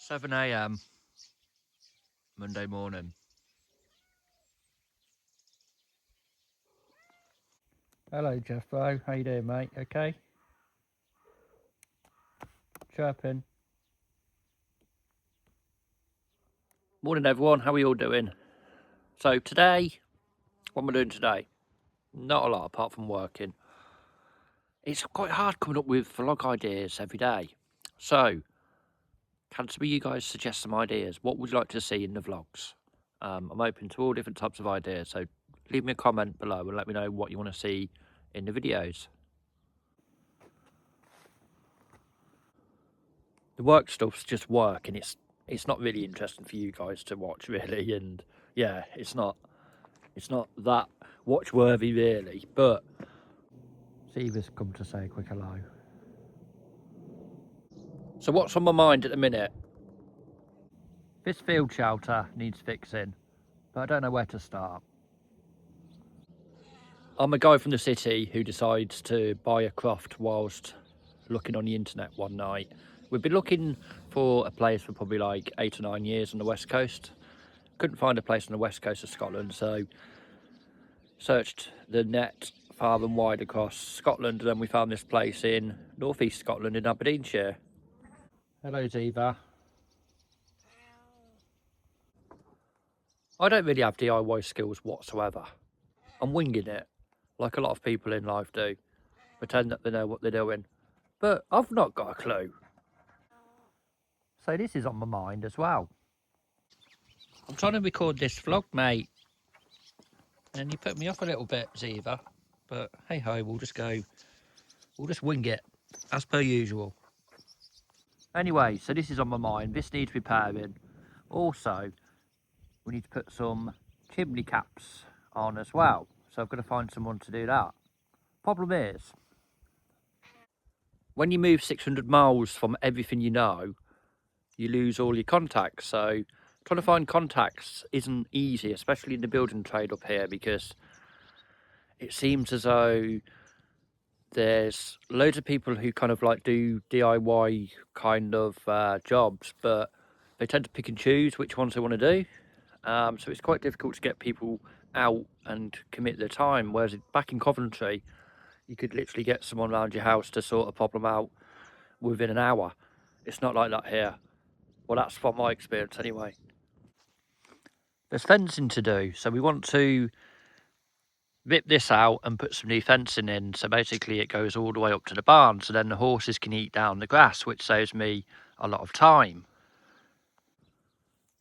7 a.m. Monday morning. Hello, Jeffro. How you doing, mate? Okay? Chirping. Morning, everyone. How are you all doing? So today, what am I doing today? Not a lot apart from working. It's quite hard coming up with vlog ideas every day. So, can some of you guys suggest some ideas? What would you like to see in the vlogs? I'm open to all different types of ideas, so leave me a comment below and let me know what you want to see in the videos. The work stuff's just work, and it's not really interesting for you guys to watch, really. And yeah, it's not that watch worthy, really. But Seaver's come to say a quick hello. So what's on my mind at the minute? This field shelter needs fixing, but I don't know where to start. I'm a guy from the city who decides to buy a Croft whilst looking on the internet one night. We've been looking for a place for probably like 8 or 9 years on the west coast. Couldn't find a place on the west coast of Scotland, so searched the net far and wide across Scotland, and then we found this place in northeast Scotland in Aberdeenshire. Hello, Ziva. I don't really have DIY skills whatsoever. I'm winging it, like a lot of people in life do. Pretend that they know what they're doing. But I've not got a clue. So this is on my mind as well. I'm trying to record this vlog, mate. And you put me off a little bit, Ziva. But hey ho, we'll just wing it, as per usual. Anyway, so this is on my mind. This needs repairing. Also, we need to put some chimney caps on as well. So I've got to find someone to do that. Problem is, when you move 600 miles from everything you know, you lose all your contacts. So trying to find contacts isn't easy, especially in the building trade up here, because it seems as though there's loads of people who kind of like do DIY kind of jobs, but they tend to pick and choose which ones they want to do. So it's quite difficult to get people out and commit their time. Whereas back in Coventry, you could literally get someone around your house to sort a problem out within an hour. It's not like that here. Well, that's from my experience anyway. There's fencing to do, so we want to rip this out and put some new fencing in. So basically it goes all the way up to the barn, so then the horses can eat down the grass, which saves me a lot of time.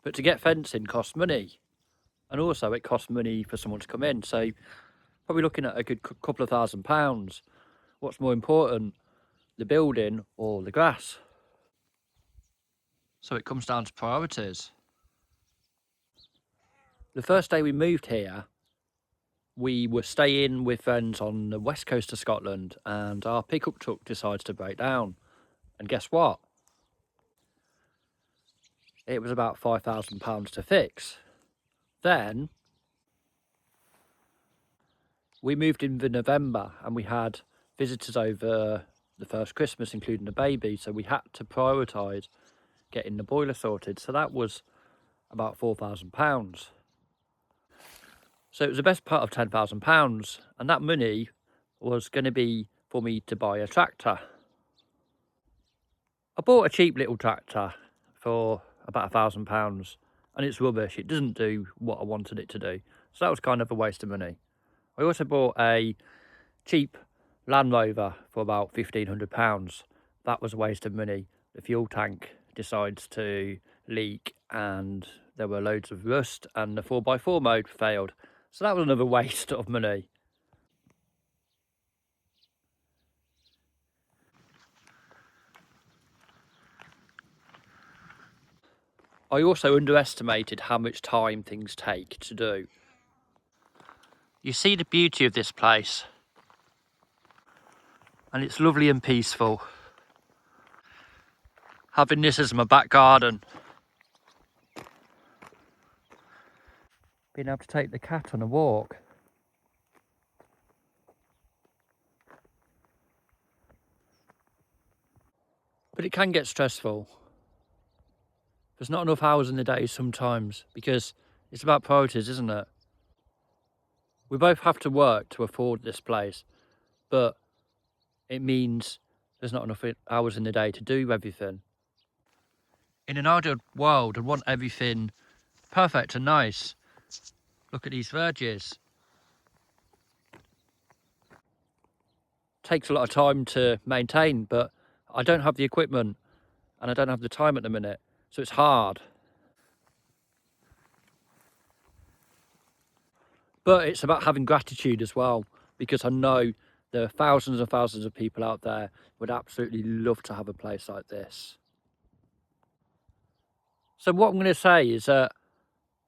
But to get fencing costs money, and also it costs money for someone to come in, so probably looking at a good couple of £1,000. What's more important, the building or the grass? So it comes down to priorities. The first day we moved here, we were staying with friends on the west coast of Scotland, and our pickup truck decides to break down. And guess what? It was about £5,000 to fix. Then we moved in November, and we had visitors over the first Christmas, including the baby, so we had to prioritise getting the boiler sorted. So that was about £4,000. So it was the best part of £10,000, and that money was going to be for me to buy a tractor. I bought a cheap little tractor for about £1,000, and it's rubbish. It doesn't do what I wanted it to do, so that was kind of a waste of money. I also bought a cheap Land Rover for about £1,500. That was a waste of money. The fuel tank decides to leak, and there were loads of rust, and the 4x4 mode failed. So that was another waste of money. I also underestimated how much time things take to do. You see the beauty of this place, and it's lovely and peaceful. Having this as my back garden. Being able to take the cat on a walk. But it can get stressful. There's not enough hours in the day sometimes, because it's about priorities, isn't it? We both have to work to afford this place, but it means there's not enough hours in the day to do everything. In an ideal world, I'd want everything perfect and nice. Look at these verges. Takes a lot of time to maintain, but I don't have the equipment and I don't have the time at the minute, so it's hard. But it's about having gratitude as well, because I know there are thousands and thousands of people out there who would absolutely love to have a place like this. So what I'm going to say is that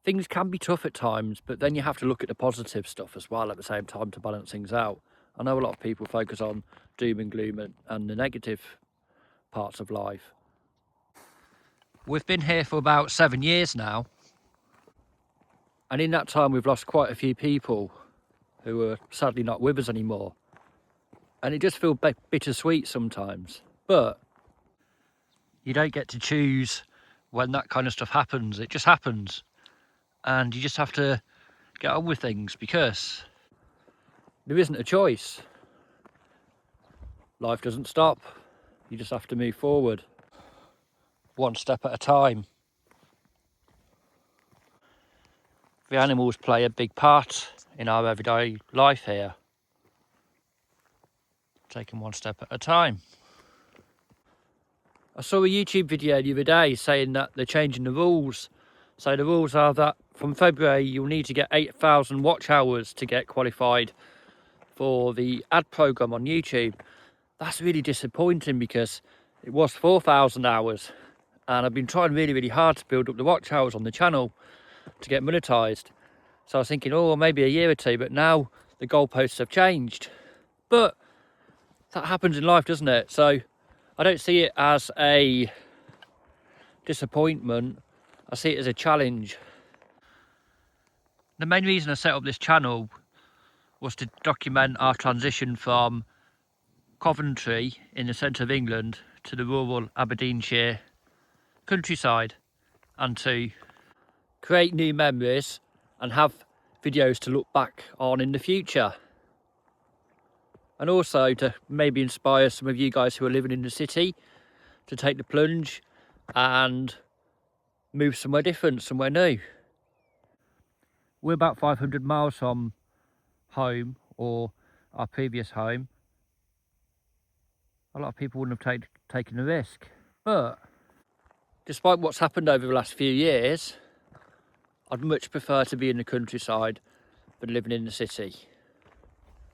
things can be tough at times, but then you have to look at the positive stuff as well at the same time to balance things out. I know a lot of people focus on doom and gloom and the negative parts of life. We've been here for about 7 years now, and in that time we've lost quite a few people who are sadly not with us anymore, and it just feels bittersweet sometimes. But you don't get to choose when that kind of stuff happens. It just happens, and you just have to get on with things because there isn't a choice. Life doesn't stop. You just have to move forward, one step at a time. The animals play a big part in our everyday life here. Taking one step at a time. I saw a YouTube video the other day saying that they're changing the rules. So the rules are that from February you'll need to get 8,000 watch hours to get qualified for the ad program on YouTube. That's really disappointing because it was 4,000 hours, and I've been trying really hard to build up the watch hours on the channel to get monetized. So I was thinking, oh, maybe a year or two, but now the goalposts have changed. But that happens in life, doesn't it? So I don't see it as a disappointment. I see it as a challenge. The main reason I set up this channel was to document our transition from Coventry in the centre of England to the rural Aberdeenshire countryside, and to create new memories and have videos to look back on in the future, and also to maybe inspire some of you guys who are living in the city to take the plunge and move somewhere different, somewhere new. We're about 500 miles from home, or our previous home. A lot of people wouldn't have taken the risk, but despite what's happened over the last few years, I'd much prefer to be in the countryside than living in the city.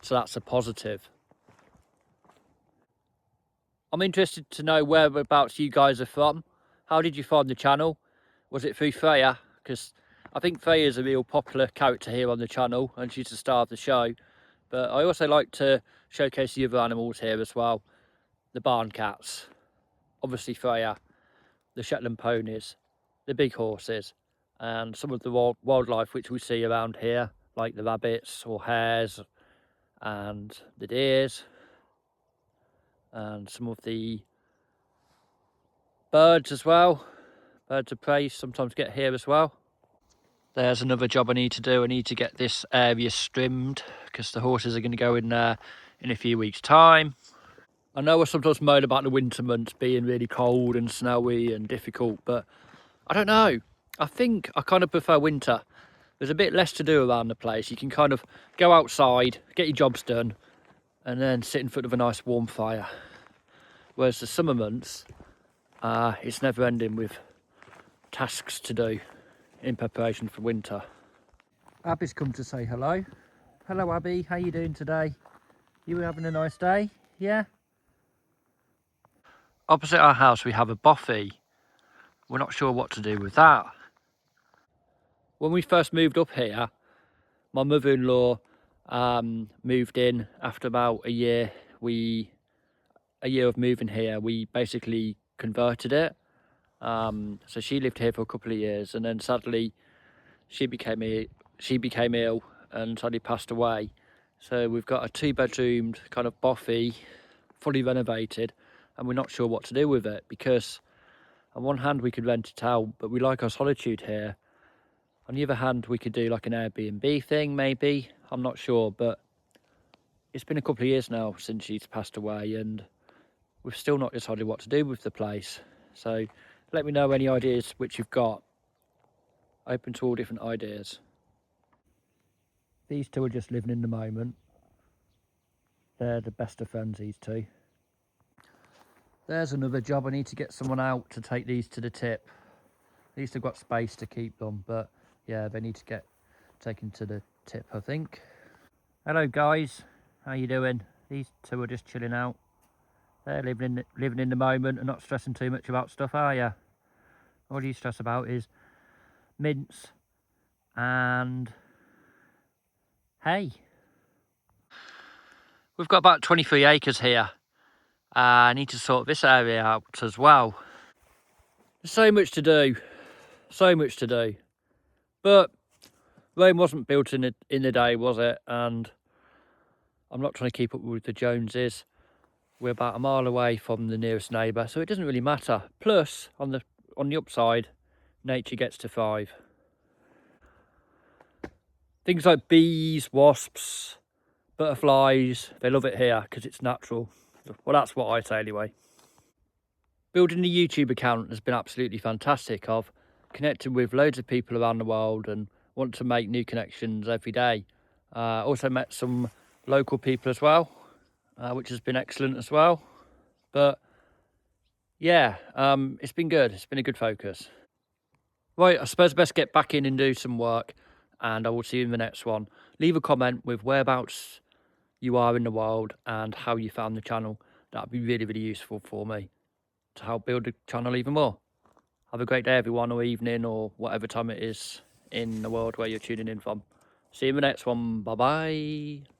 So that's a positive. I'm interested to know whereabouts you guys are from. How did you find the channel? Was it through Freya? Because I think Freya's a real popular character here on the channel and she's the star of the show. But I also like to showcase the other animals here as well. The barn cats, obviously Freya, the Shetland ponies, the big horses, and some of the wildlife which we see around here, like the rabbits or hares and the deers, and some of the birds as well. Birds of prey sometimes get here as well. There's another job I need to do. I need to get this area trimmed because the horses are going to go in there in a few weeks' time. I know I sometimes moan about the winter months being really cold and snowy and difficult, but I don't know. I think I kind of prefer winter. There's a bit less to do around the place. You can kind of go outside, get your jobs done, and then sit in front of a nice warm fire. Whereas the summer months, it's never ending with tasks to do in preparation for winter. Abby's come to say hello. Hello Abby, how you doing today? You having a nice day? Yeah? Opposite our house we have a bothy. We're not sure what to do with that. When we first moved up here, my mother-in-law moved in after about a year. A year of moving here, we basically converted it. So she lived here for a couple of years, and then sadly she became ill and sadly passed away. So we've got a 2-bedroomed kind of bothy, fully renovated, and we're not sure what to do with it because On one hand, we could rent it out, but we like our solitude here. On the other hand, we could do like an Airbnb thing, maybe. I'm not sure, but it's been a couple of years now since she's passed away, and we've still not decided what to do with the place. So let me know any ideas which you've got. Open to all different ideas. These two are just living in the moment. They're the best of friends, these two. There's another job. I need to get someone out to take these to the tip. At least I've got space to keep them, but yeah, they need to get taken to the tip, I think. Hello guys, how you doing? These two are just chilling out. They're living in the moment and not stressing too much about stuff, are you? All you stress about is mince and hay. We've got about 23 acres here. I need to sort this area out as well. There's so much to do, so much to do. But Rome wasn't built in the day, was it? And I'm not trying to keep up with the Joneses. We're about a mile away from the nearest neighbour, so it doesn't really matter. Plus, on the upside, nature gets to thrive. Things like bees, wasps, butterflies, they love it here because it's natural. Well, that's what I say anyway. Building the YouTube account has been absolutely fantastic. I've connected with loads of people around the world and want to make new connections every day. Also met some local people as well, which has been excellent as well. But yeah, it's been good. It's been a good focus. Right, I suppose I best get back in and do some work, and I will see you in the next one. Leave a comment with whereabouts you are in the world and how you found the channel. That'd be really, really useful for me to help build the channel even more. Have a great day, everyone, or evening, or whatever time it is in the world where you're tuning in from. See you in the next one. Bye-bye.